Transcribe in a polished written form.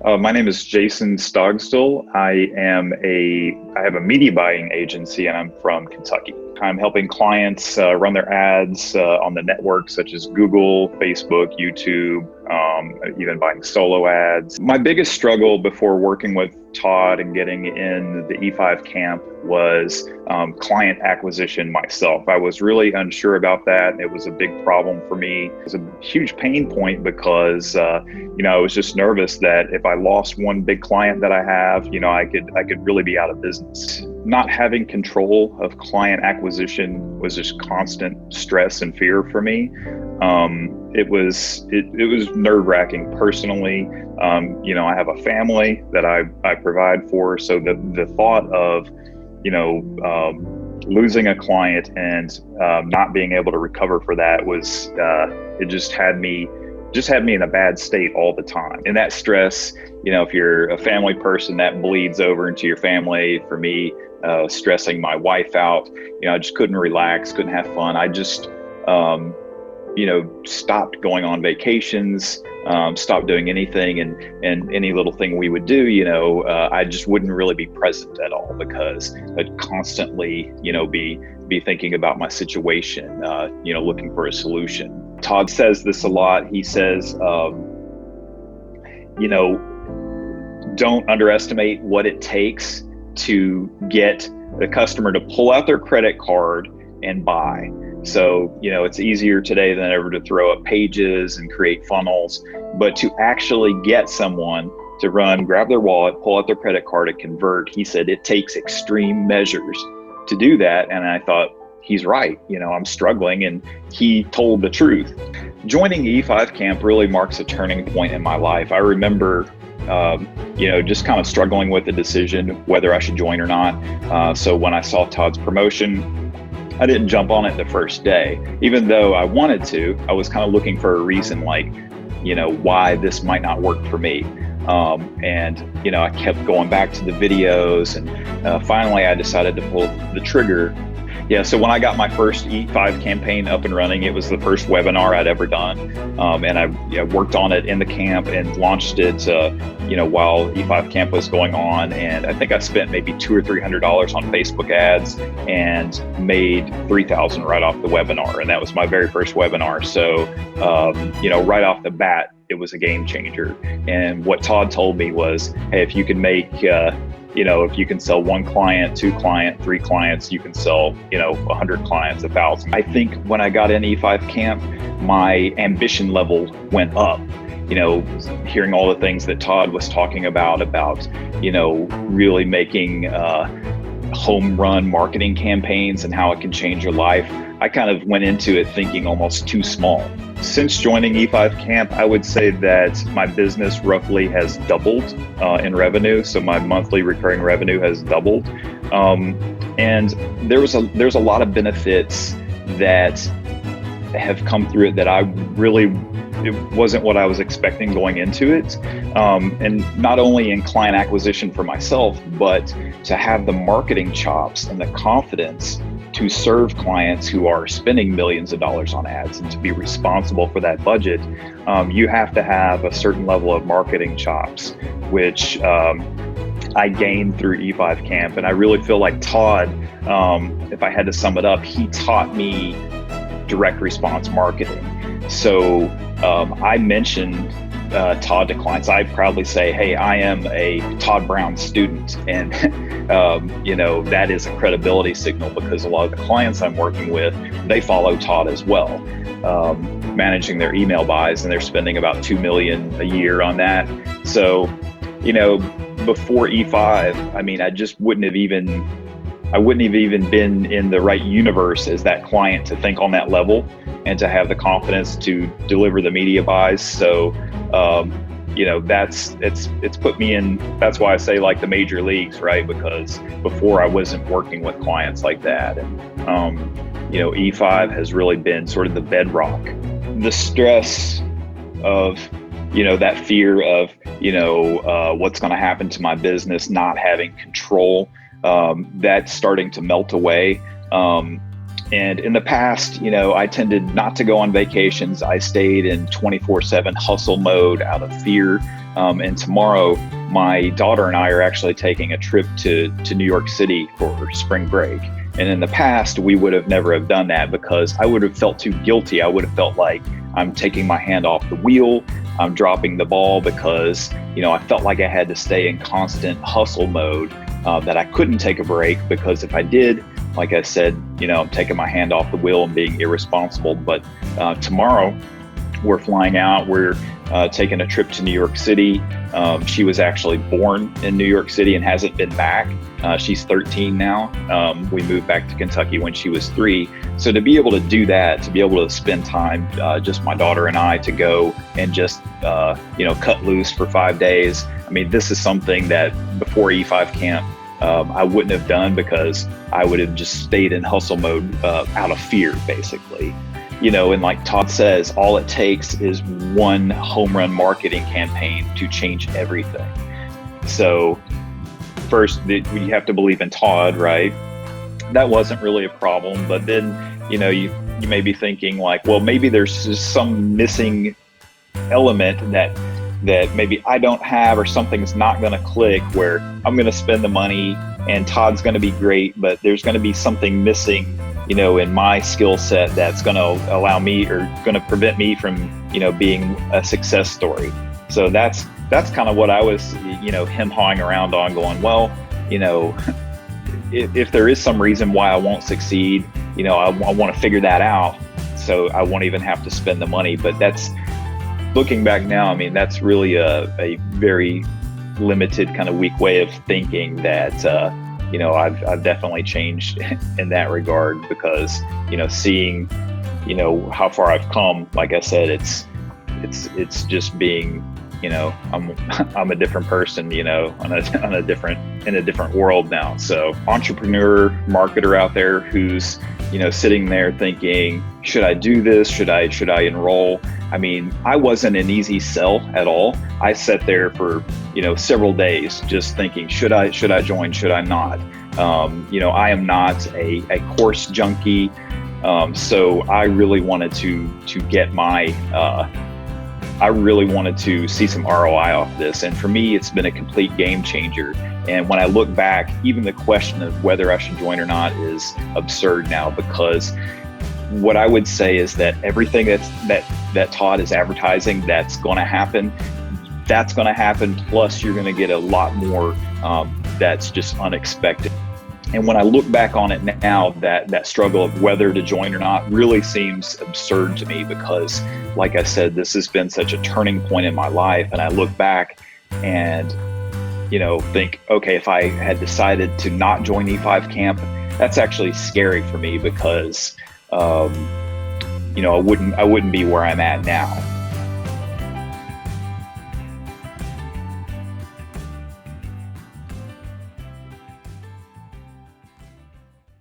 My name is Jason Stogstill. I have a media buying agency, and I'm from Kentucky. I'm helping clients run their ads on the networks such as Google, Facebook, YouTube, even buying solo ads. My biggest struggle before working with Todd and getting in the E5 camp was client acquisition myself. I was really unsure about that. It was a big problem for me. It was a huge pain point because I was just nervous that if I lost one big client that I have, I could really be out of business. Not having control of client acquisition was just constant stress and fear for me. It was nerve-wracking personally. I have a family that I provide for, so the thought of losing a client and not being able to recover for that was it just had me in a bad state all the time. And that stress, if you're a family person, that bleeds over into your family. For me, stressing my wife out, I just couldn't relax, couldn't have fun. I just stopped going on vacations, stopped doing anything, and any little thing we would do, I just wouldn't really be present at all because I'd constantly, be thinking about my situation, looking for a solution. Todd says this a lot. He says, don't underestimate what it takes to get the customer to pull out their credit card and buy. So, it's easier today than ever to throw up pages and create funnels, but to actually get someone to grab their wallet, pull out their credit card and convert, he said it takes extreme measures to do that. And I thought, he's right. I'm struggling, and he told the truth. Joining E5 camp really marks a turning point in my life. I remember just kind of struggling with the decision whether I should join or not. So when I saw Todd's promotion, I didn't jump on it the first day. Even though I wanted to, I was kind of looking for a reason why this might not work for me. I kept going back to the videos, and finally I decided to pull the trigger. Yeah, so when I got my first E5 campaign up and running, it was the first webinar I'd ever done. And I worked on it in the camp and launched it, while E5 camp was going on. And I think I spent maybe $200 or $300 on Facebook ads and made $3,000 right off the webinar. And that was my very first webinar. So, right off the bat, it was a game changer. And what Todd told me was, hey, if you can make, if you can sell one client, two clients, three clients, you can sell, 100 clients, 1,000. I think when I got in E5 camp, my ambition level went up. Hearing all the things that Todd was talking about, really making home run marketing campaigns and how it can change your life. I kind of went into it thinking almost too small. Since joining E5 camp, I would say that my business roughly has doubled in revenue. So my monthly recurring revenue has doubled. And there's a lot of benefits that have come through it that it wasn't what I was expecting going into it. And not only in client acquisition for myself, but to have the marketing chops and the confidence to serve clients who are spending millions of dollars on ads, and to be responsible for that budget, you have to have a certain level of marketing chops, which I gained through E5 camp. And I really feel like Todd, if I had to sum it up, he taught me direct response marketing. So I mentioned Todd to clients. I proudly say, hey, I am a Todd Brown student. And, that is a credibility signal because a lot of the clients I'm working with, they follow Todd as well, managing their email buys, and they're spending about $2 million a year on that. So, before E5, I just wouldn't have even been in the right universe as that client to think on that level and to have the confidence to deliver the media buys. So, it's put me in, that's why I say like the major leagues, right? Because before I wasn't working with clients like that. And, E5 has really been sort of the bedrock. The stress of, that fear of, what's going to happen to my business, not having control, that's starting to melt away. And in the past, I tended not to go on vacations. I stayed in 24/7 hustle mode out of fear. And tomorrow, my daughter and I are actually taking a trip to New York City for spring break. And in the past, we would have never have done that because I would have felt too guilty. I would have felt like I'm taking my hand off the wheel. I'm dropping the ball because, I felt like I had to stay in constant hustle mode, that I couldn't take a break because if I did, like I said, I'm taking my hand off the wheel and being irresponsible. But tomorrow we're flying out. We're taking a trip to New York City. She was actually born in New York City and hasn't been back. She's 13 now. We moved back to Kentucky when she was 3. So to be able to do that, to be able to spend time, just my daughter and I, to go and just, cut loose for 5 days. I mean, this is something that before E5 camp, I wouldn't have done because I would have just stayed in hustle mode out of fear, basically. And like Todd says, all it takes is one home run marketing campaign to change everything. So first, we have to believe in Todd, right? That wasn't really a problem. But then, you may be thinking like, well, maybe there's just some missing element that maybe I don't have, or something's not going to click where I'm going to spend the money and Todd's going to be great, but there's going to be something missing in my skill set that's going to allow me or going to prevent me from, being a success story. So that's kind of what I was, hem-hawing around on, going, well, if there is some reason why I won't succeed, I want to figure that out so I won't even have to spend the money. But that's, looking back now, I mean, that's really a very limited kind of weak way of thinking that, I've definitely changed in that regard because, seeing, how far I've come, like I said, it's just being, I'm a different person, in a different world now. So entrepreneur, marketer out there who's, sitting there thinking, should I do this? Should I enroll? I mean, I wasn't an easy sell at all. I sat there for, several days just thinking, should I join? Should I not? I am not a course junkie. So I really wanted to get my, I really wanted to see some ROI off this. And for me, it's been a complete game changer. And when I look back, even the question of whether I should join or not is absurd now, because what I would say is that everything that Todd is advertising that's going to happen. Plus, you're going to get a lot more that's just unexpected. And when I look back on it now, that struggle of whether to join or not really seems absurd to me because, like I said, this has been such a turning point in my life. And I look back and, think, okay, if I had decided to not join E5 camp, that's actually scary for me because, I wouldn't be where I'm at now.